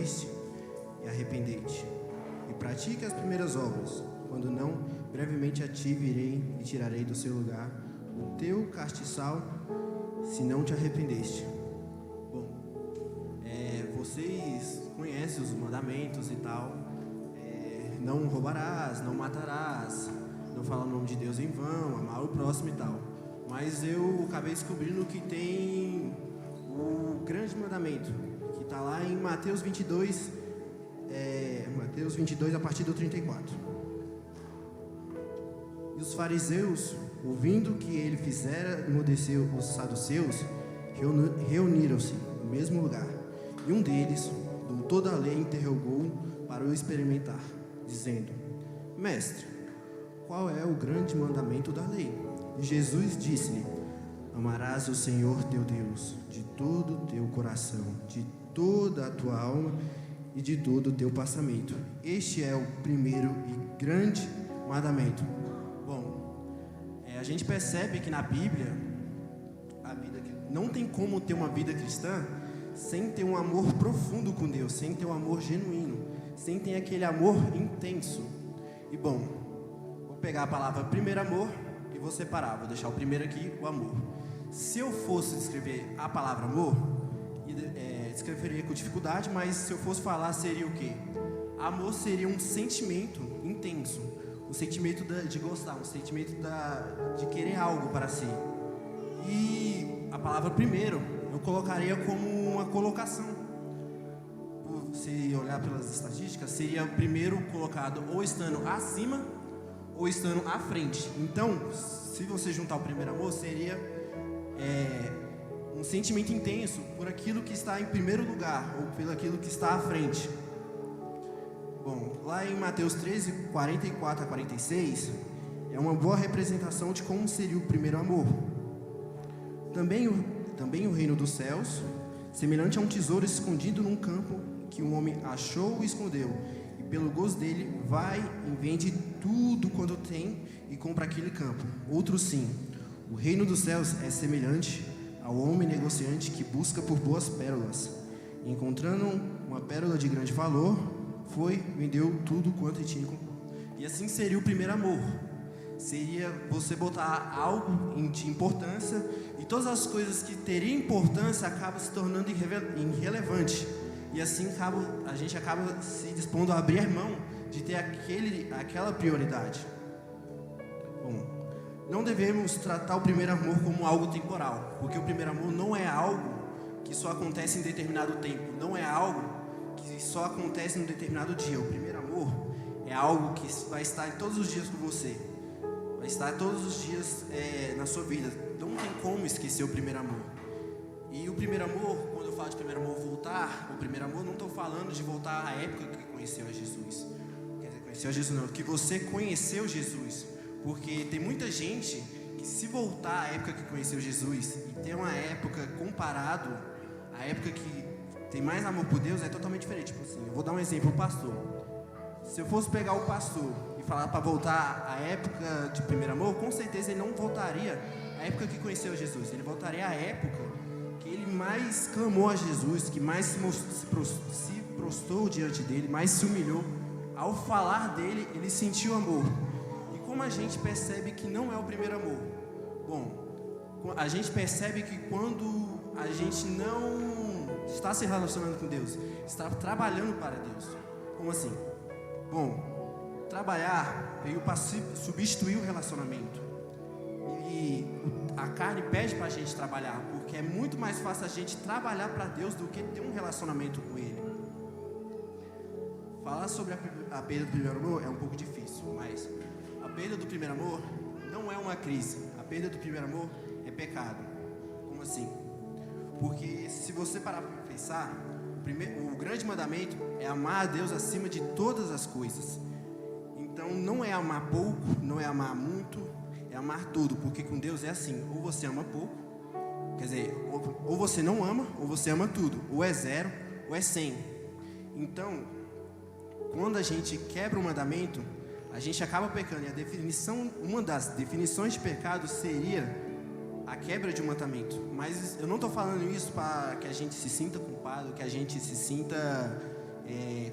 ouviste, e arrependei-te, e pratique as primeiras obras. Quando não, brevemente a ti virei e tirarei do seu lugar o teu castiçal, se não te arrependeste. Bom, vocês conhecem os mandamentos e tal. Não roubarás, não matarás, não falar o nome de Deus em vão, amar o próximo e tal. Mas eu acabei descobrindo que tem o grande mandamento, que está lá em Mateus 22, Mateus 22 a partir do 34. E os fariseus, ouvindo que ele fizera emudecer os saduceus, reuniram-se no mesmo lugar. E um deles, doutor da lei, interrogou para o experimentar, dizendo: Mestre, qual é o grande mandamento da lei? E Jesus disse-lhe: Amarás o Senhor teu Deus de todo o teu coração, de toda a tua alma e de todo o teu pensamento. Este é o primeiro e grande mandamento. Bom, a gente percebe que na Bíblia, não tem como ter uma vida cristã sem ter um amor profundo com Deus, sem ter um amor genuíno, sem ter aquele amor intenso. E bom, vou pegar a palavra primeiro amor e vou separar, vou deixar o primeiro aqui, o amor. Se eu fosse descrever a palavra amor, descreveria com dificuldade, mas se eu fosse falar, seria o quê? Amor seria um sentimento intenso, um sentimento de gostar, um sentimento de querer algo para si. E a palavra primeiro eu colocaria como uma colocação. Se olhar pelas estatísticas, seria primeiro colocado ou estando acima ou estando à frente. Então, se você juntar o primeiro amor, seria um sentimento intenso por aquilo que está em primeiro lugar ou pelo aquilo que está à frente. Bom, lá em Mateus 13, 44 a 46, é uma boa representação de como seria o primeiro amor. Também o reino dos céus, semelhante a um tesouro escondido num campo, que um homem achou e escondeu, e pelo gozo dele vai e vende tudo quanto tem e compra aquele campo. Outro sim, o reino dos céus é semelhante ao homem negociante que busca por boas pérolas, e encontrando uma pérola de grande valor, vendeu tudo quanto tinha. E assim seria o primeiro amor. Seria você botar algo de importância, e todas as coisas que teriam importância acabam se tornando irrelevante. E assim a gente acaba se dispondo a abrir mão de ter aquela prioridade. Bom, não devemos tratar o primeiro amor como algo temporal, porque o primeiro amor não é algo que só acontece em determinado tempo, não é algo que só acontece em um determinado dia. O primeiro amor é algo que vai estar todos os dias com você, vai estar todos os dias na sua vida. Não tem como esquecer o primeiro amor. E o primeiro amor, quando eu falo de primeiro amor, voltar, o primeiro amor, não estou falando de voltar à época que conheceu a Jesus. Quer dizer, conheceu a Jesus não, que você conheceu Jesus. Porque tem muita gente que, se voltar à época que conheceu Jesus e ter uma época comparado à época que tem mais amor por Deus, é totalmente diferente. Tipo assim, eu vou dar um exemplo, o pastor. Se eu fosse pegar o pastor e falar para voltar à época de primeiro amor, com certeza ele não voltaria à época que conheceu Jesus. Ele voltaria à época que ele mais clamou a Jesus, que mais se prostrou diante dele, mais se humilhou. Ao falar dele, ele sentiu amor. E como a gente percebe que não é o primeiro amor? Bom, a gente percebe que quando a gente não está se relacionando com Deus, está trabalhando para Deus. Como assim? Bom, trabalhar veio para substituir o relacionamento. E a carne pede para a gente trabalhar, porque é muito mais fácil a gente trabalhar para Deus do que ter um relacionamento com Ele. Falar sobre a perda do primeiro amor é um pouco difícil, mas a perda do primeiro amor não é uma crise. A perda do primeiro amor é pecado. Como assim? Porque se você parar para pensar, o grande mandamento é amar a Deus acima de todas as coisas. Então não é amar pouco, não é amar muito, é amar tudo, porque com Deus é assim, ou você ama pouco, quer dizer, ou você não ama, ou você ama tudo, ou é 0, ou é 100. Então, quando a gente quebra o mandamento, a gente acaba pecando, e uma das definições de pecado seria a quebra de um mandamento. Mas eu não estou falando isso para que a gente se sinta culpado, que a gente se sinta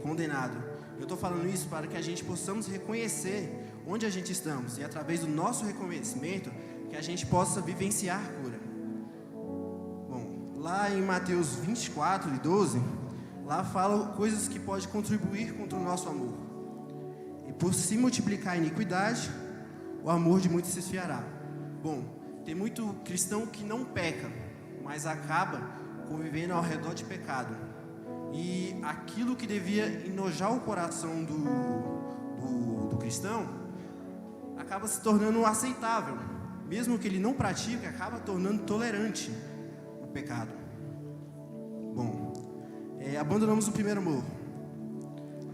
condenado. Eu estou falando isso para que a gente possamos reconhecer onde a gente estamos e através do nosso reconhecimento que a gente possa vivenciar cura. Bom, lá em Mateus 24 e 12, lá fala coisas que podem contribuir contra o nosso amor. E por se multiplicar a iniquidade, o amor de muitos se esfriará. Bom, tem muito cristão que não peca, mas acaba convivendo ao redor de pecado. E aquilo que devia enojar o coração do cristão acaba se tornando aceitável. Mesmo que ele não pratique, acaba tornando tolerante o pecado. Bom, abandonamos o primeiro amor.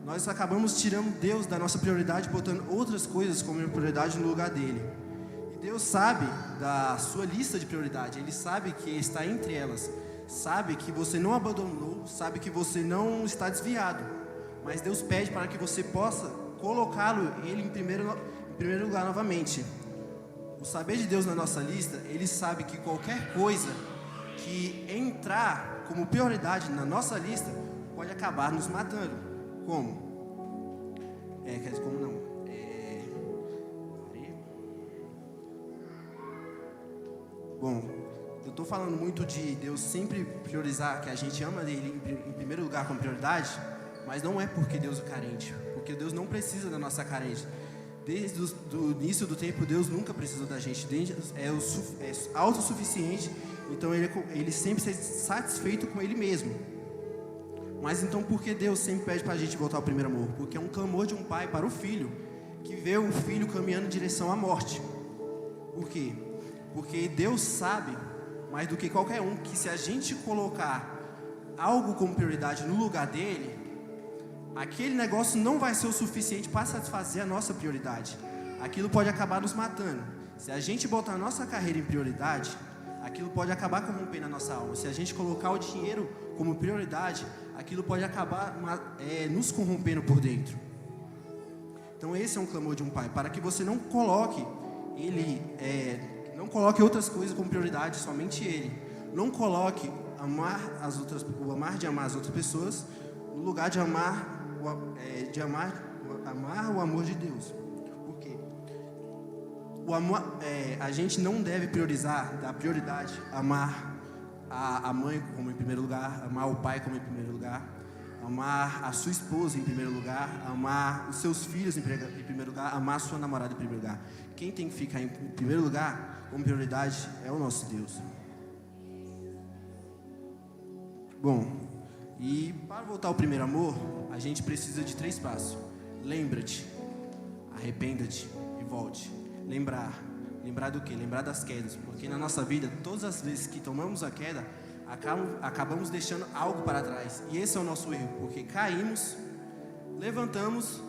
Nós acabamos tirando Deus da nossa prioridade, botando outras coisas como prioridade no lugar dele. E Deus sabe da sua lista de prioridade. Ele sabe que está entre elas. Sabe que você não abandonou, sabe que você não está desviado, mas Deus pede para que você possa colocá-lo ele em primeiro lugar novamente. O saber de Deus na nossa lista, ele sabe que qualquer coisa que entrar como prioridade na nossa lista pode acabar nos matando. Como? Como não? Bom, eu estou falando muito de Deus sempre priorizar, que a gente ama Ele em primeiro lugar como prioridade, mas não é porque Deus é carente, porque Deus não precisa da nossa carência. Desde o início do tempo, Deus nunca precisou da gente. Deus é autossuficiente, então Ele sempre é satisfeito com Ele mesmo. Mas então por que Deus sempre pede para a gente voltar ao primeiro amor? Porque é um clamor de um pai para o filho, que vê o filho caminhando em direção à morte. Por quê? Porque Deus sabe mais do que qualquer um, que se a gente colocar algo como prioridade no lugar dele, aquele negócio não vai ser o suficiente para satisfazer a nossa prioridade. Aquilo pode acabar nos matando. Se a gente botar a nossa carreira em prioridade, aquilo pode acabar corrompendo a nossa alma. Se a gente colocar o dinheiro como prioridade, aquilo pode acabar nos corrompendo por dentro. Então esse é um clamor de um pai, para que você não coloque não coloque outras coisas como prioridade, somente Ele. Não coloque o amar de amar as outras pessoas no lugar de amar o amor de Deus. Por quê? A gente não deve dar prioridade a amar a mãe como em primeiro lugar, amar o pai como em primeiro lugar, amar a sua esposa em primeiro lugar, amar os seus filhos em primeiro lugar, amar a sua namorada em primeiro lugar. Quem tem que ficar em primeiro lugar como prioridade é o nosso Deus. Bom, e para voltar ao primeiro amor, a gente precisa de 3 passos. Lembra-te, arrependa-te e volte. Lembrar do quê? Lembrar das quedas, porque na nossa vida, todas as vezes que tomamos a queda, acabamos deixando algo para trás. E esse é o nosso erro, porque caímos, levantamos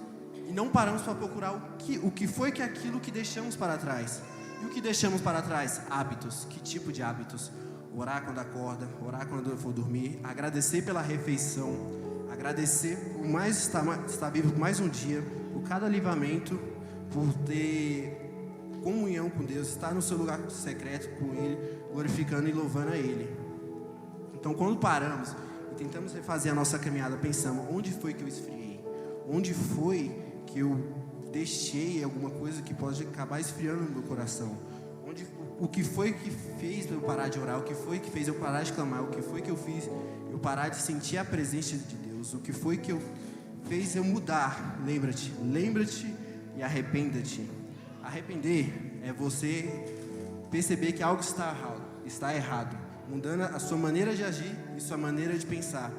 e não paramos para procurar o que foi aquilo que deixamos para trás. E o que deixamos para trás? Hábitos. Que tipo de hábitos? Orar quando acorda, orar quando for dormir, agradecer pela refeição, agradecer por estar vivo por mais um dia, por cada livramento, por ter comunhão com Deus, estar no seu lugar secreto com Ele, glorificando e louvando a Ele. Então, quando paramos e tentamos refazer a nossa caminhada, pensamos, onde foi que eu esfriei? Onde foi que eu deixei alguma coisa que pode acabar esfriando no meu coração? O que foi que fez eu parar de orar? O que foi que fez eu parar de clamar? O que foi que eu fiz eu parar de sentir a presença de Deus? O que foi que fez eu mudar? Lembra-te e arrependa-te. Arrepender é você perceber que algo está errado, mudando a sua maneira de agir e sua maneira de pensar.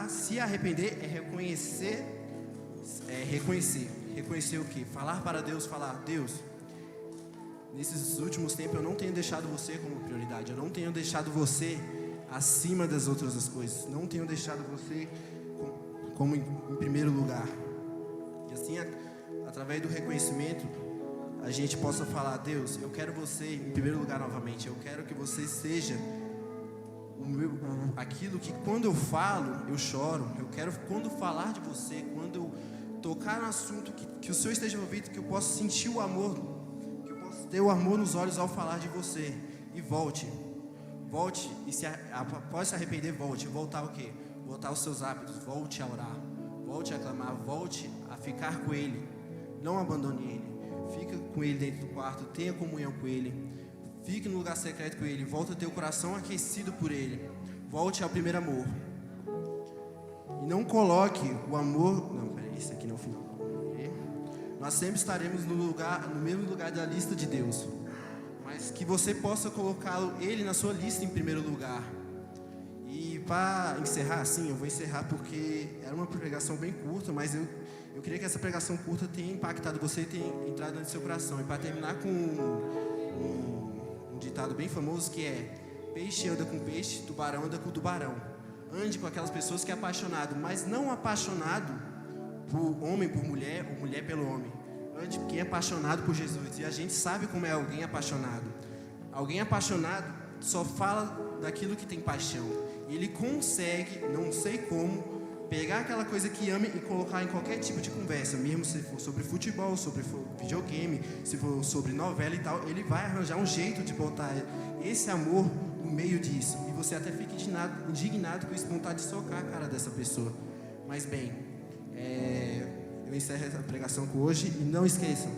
Se arrepender é reconhecer. Reconhecer o que? Falar para Deus, Deus, nesses últimos tempos eu não tenho deixado você como prioridade, eu não tenho deixado você acima das outras coisas, não tenho deixado você como em primeiro lugar. E assim, através do reconhecimento, a gente possa falar, Deus, eu quero você em primeiro lugar novamente, eu quero que você seja aquilo que quando eu falo, eu choro. Eu quero quando falar de você, quando eu tocar no assunto, que o Senhor esteja envolvido, que eu possa sentir o amor, que eu possa ter o amor nos olhos ao falar de você. E volte e após se arrepender, voltar o quê? voltar aos seus hábitos, volte a orar, volte a clamar, volte a ficar com Ele. Não abandone Ele. Fica com Ele dentro do quarto, tenha comunhão com Ele. Fique no lugar secreto com Ele. Volte a ter o coração aquecido por Ele. Volte ao primeiro amor. E não coloque o amor... Não, peraí, isso aqui não é o final. Nós sempre estaremos no mesmo lugar da lista de Deus. Mas que você possa colocá-lo, Ele, na sua lista em primeiro lugar. E para encerrar, sim, eu vou encerrar porque era uma pregação bem curta, mas eu queria que essa pregação curta tenha impactado você e tenha entrado no seu coração. E para terminar com um ditado bem famoso que é: peixe anda com peixe, tubarão anda com tubarão. Ande com aquelas pessoas que é apaixonado, mas não apaixonado por homem por mulher, ou mulher pelo homem. Ande quem é apaixonado por Jesus. E a gente sabe como é alguém apaixonado. Alguém apaixonado só fala daquilo que tem paixão. E ele consegue, não sei como, pegar aquela coisa que ama e colocar em qualquer tipo de conversa, mesmo se for sobre futebol, sobre videogame, se for sobre novela e tal, ele vai arranjar um jeito de botar esse amor no meio disso. E você até fica indignado com isso, vontade de socar a cara dessa pessoa. Mas bem, eu encerro essa pregação com hoje e não esqueçam,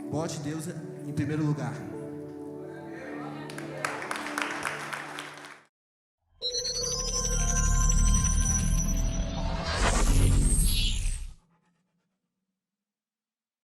bote Deus em primeiro lugar.